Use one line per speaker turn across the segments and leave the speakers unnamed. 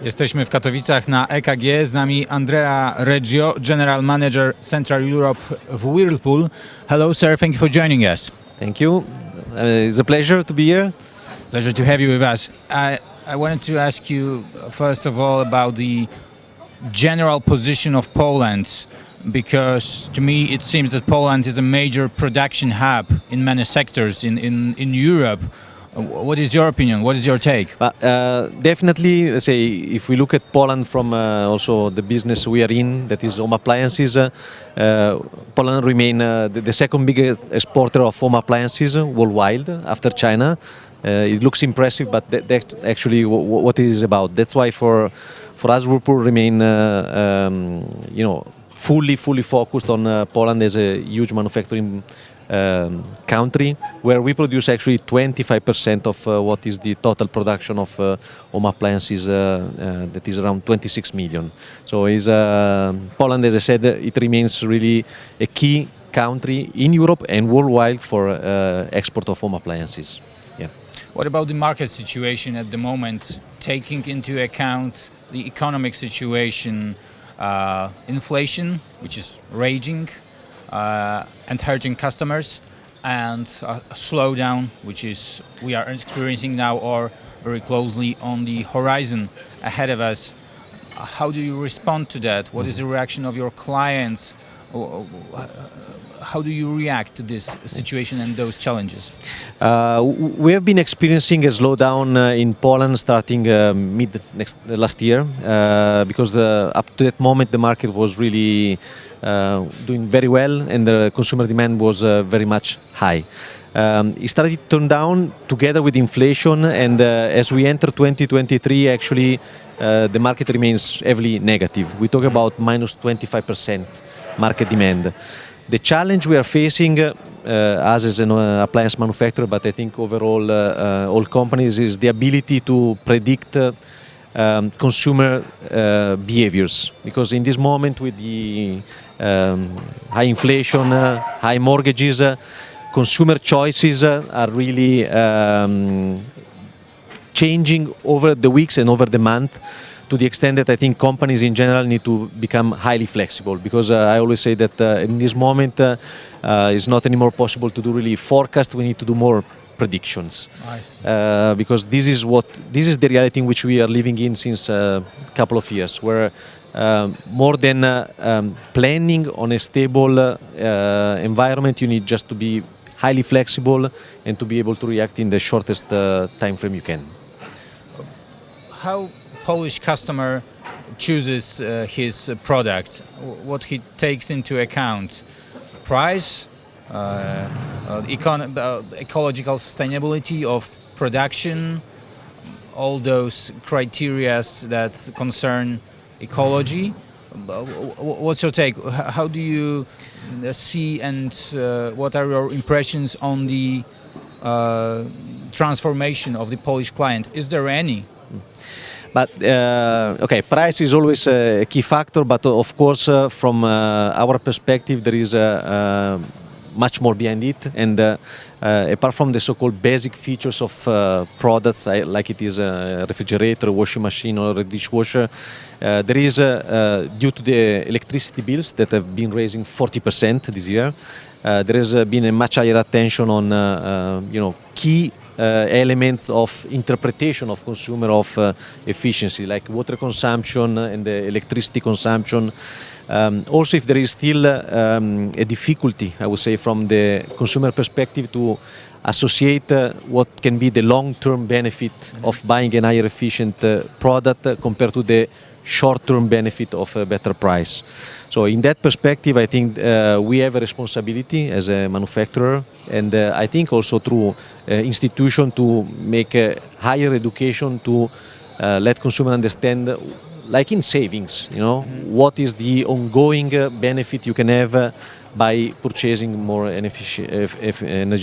Jesteśmy w Katowicach na EKG, z nami Andrea Riggio, General Manager Central Europe w Whirlpool. Hello sir, thank you for joining us.
Thank you. It's a pleasure to be here.
Pleasure to have you with us. I wanted to ask you first of all about the general position of Poland, because to me it seems that Poland is a major production hub in many sectors in Europe. What is your opinion? What is your take?
Definitely, let's say, if we look at Poland from also the business we are in, that is home appliances, Poland remain the second biggest exporter of home appliances worldwide after China. It looks impressive, but that's actually what it is about. That's why for us, Whirlpool remain fully focused on Poland as a huge manufacturing country, where we produce actually 25% of what is the total production of home appliances, that is around 26 million. So Poland, as I said, it remains really a key country in Europe and worldwide for export of home appliances. Yeah.
What about the market situation at the moment, taking into account the economic situation, inflation, which is raging, and hurting customers, and a slowdown which is we are experiencing now or very closely on the horizon ahead of us? How do you respond to that? What is the reaction of your clients? How do you react to this situation and those challenges?
We have been experiencing a slowdown in Poland starting last year, because up to that moment the market was really doing very well and the consumer demand was very much high. It started to turn down together with inflation, and as we enter 2023, actually the market remains heavily negative. We talk about minus 25% market demand. The challenge we are facing, us as an appliance manufacturer, but I think overall all companies, is the ability to predict consumer behaviors. Because in this moment with the high inflation, high mortgages, consumer choices are really changing over the weeks and over the month, to the extent that I think companies in general need to become highly flexible, because I always say that in this moment it's not anymore possible to do really forecast. We need to do more predictions.
Nice.
Because this is the reality in which we are living in since a couple of years, where more than planning on a stable environment, you need just to be highly flexible and to be able to react in the shortest time frame you can.
How Polish customer chooses his products? What he takes into account? Price, ecological sustainability of production, all those criteria that concern ecology. What's your take? How do you see, and what are your impressions on the transformation of the Polish client? Is there any?
But okay, price is always a key factor, but of course from our perspective there is much more behind it, and apart from the so-called basic features of products, like it is a refrigerator, washing machine or a dishwasher, there is due to the electricity bills that have been raising 40% this year, there has been a much higher attention on key elements of interpretation of consumer of efficiency, like water consumption and the electricity consumption. Also, if there is still a difficulty, I would say, from the consumer perspective to associate what can be the long-term benefit of buying a higher efficient product compared to the short-term benefit of a better price. So in that perspective, I think we have a responsibility as a manufacturer, and I think also through institution, to make a higher education to let consumer understand, like in savings, what is the ongoing benefit you can have by purchasing more energy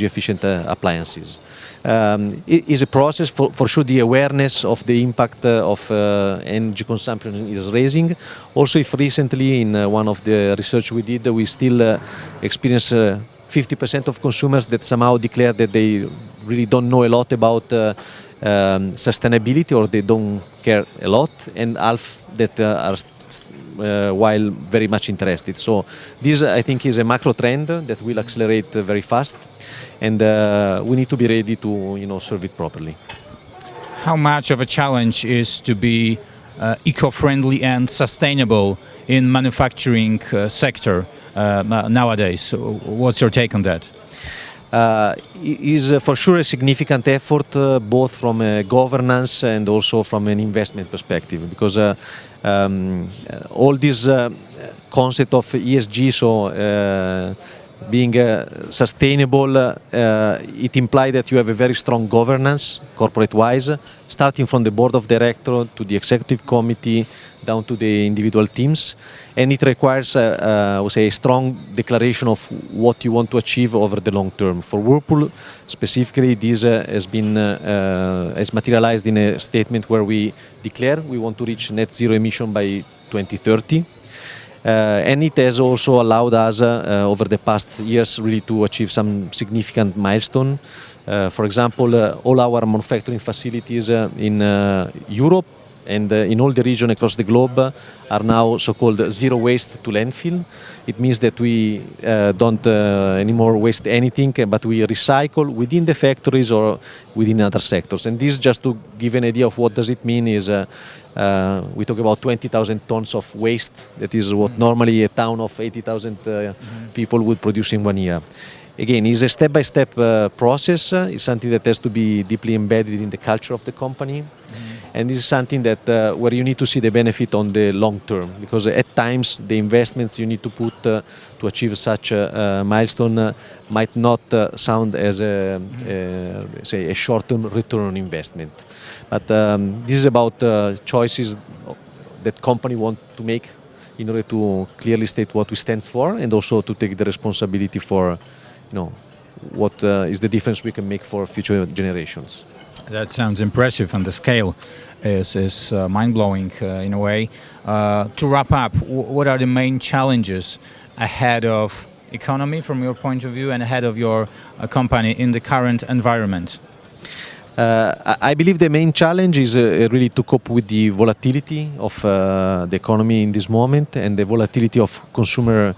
efficient appliances. It is a process. For sure the awareness of the impact of energy consumption is raising. Also, if recently in one of the research we did, we still experience 50% of consumers that somehow declare that they really don't know a lot about sustainability or they don't care a lot, and half that are while very much interested. So this, I think, is a macro trend that will accelerate very fast, and we need to be ready to serve it properly.
How much of a challenge is to be eco-friendly and sustainable in manufacturing sector nowadays? What's your take on that?
Is for sure a significant effort, both from a governance and also from an investment perspective, because all this concept of ESG, so being sustainable, it implies that you have a very strong governance, corporate-wise, starting from the board of directors to the executive committee, down to the individual teams, and it requires, I would say, a strong declaration of what you want to achieve over the long term. For Whirlpool, specifically, this has materialized in a statement where we declare we want to reach net zero emission by 2030. And it has also allowed us over the past years really to achieve some significant milestone. For example, all our manufacturing facilities in Europe and in all the region across the globe are now so-called zero waste to landfill. It means that we don't anymore waste anything, but we recycle within the factories or within other sectors. And this, just to give an idea of what does it mean, is we talk about 20,000 tons of waste. That is what normally a town of 80,000 people would produce in 1 year. Again, it's a step-by-step process. It's something that has to be deeply embedded in the culture of the company. And this is something that where you need to see the benefit on the long term, because at times the investments you need to put to achieve such a milestone might not sound as say a short-term return on investment. But this is about choices that company want to make in order to clearly state what we stand for, and also to take the responsibility for, what is the difference we can make for future generations.
That sounds impressive, and the scale is mind-blowing in a way. To wrap up, what are the main challenges ahead of economy from your point of view and ahead of your company in the current environment?
I believe the main challenge is really to cope with the volatility of the economy in this moment, and the volatility of consumer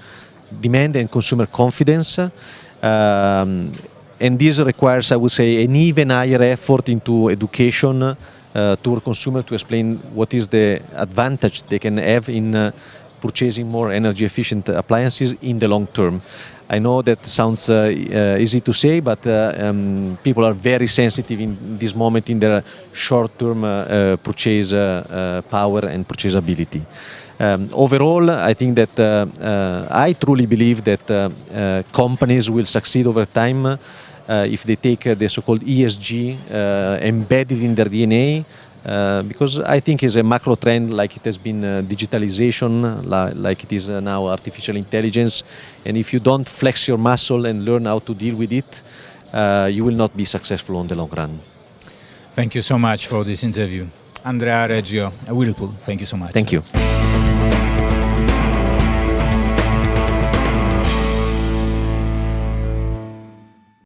demand and consumer confidence. And this requires, I would say, an even higher effort into education to our consumer, to explain what is the advantage they can have in purchasing more energy efficient appliances in the long term. I know that sounds easy to say, but people are very sensitive in this moment in their short-term purchase power and purchasability. Overall, I think that I truly believe that companies will succeed over time if they take the so-called ESG embedded in their DNA, because I think it's a macro trend, like it has been digitalization, like it is now artificial intelligence, and if you don't flex your muscle and learn how to deal with it, you will not be successful on the long run.
Thank you so much for this interview. Andrea, Riggio, Whirlpool, thank you so much.
Thank you.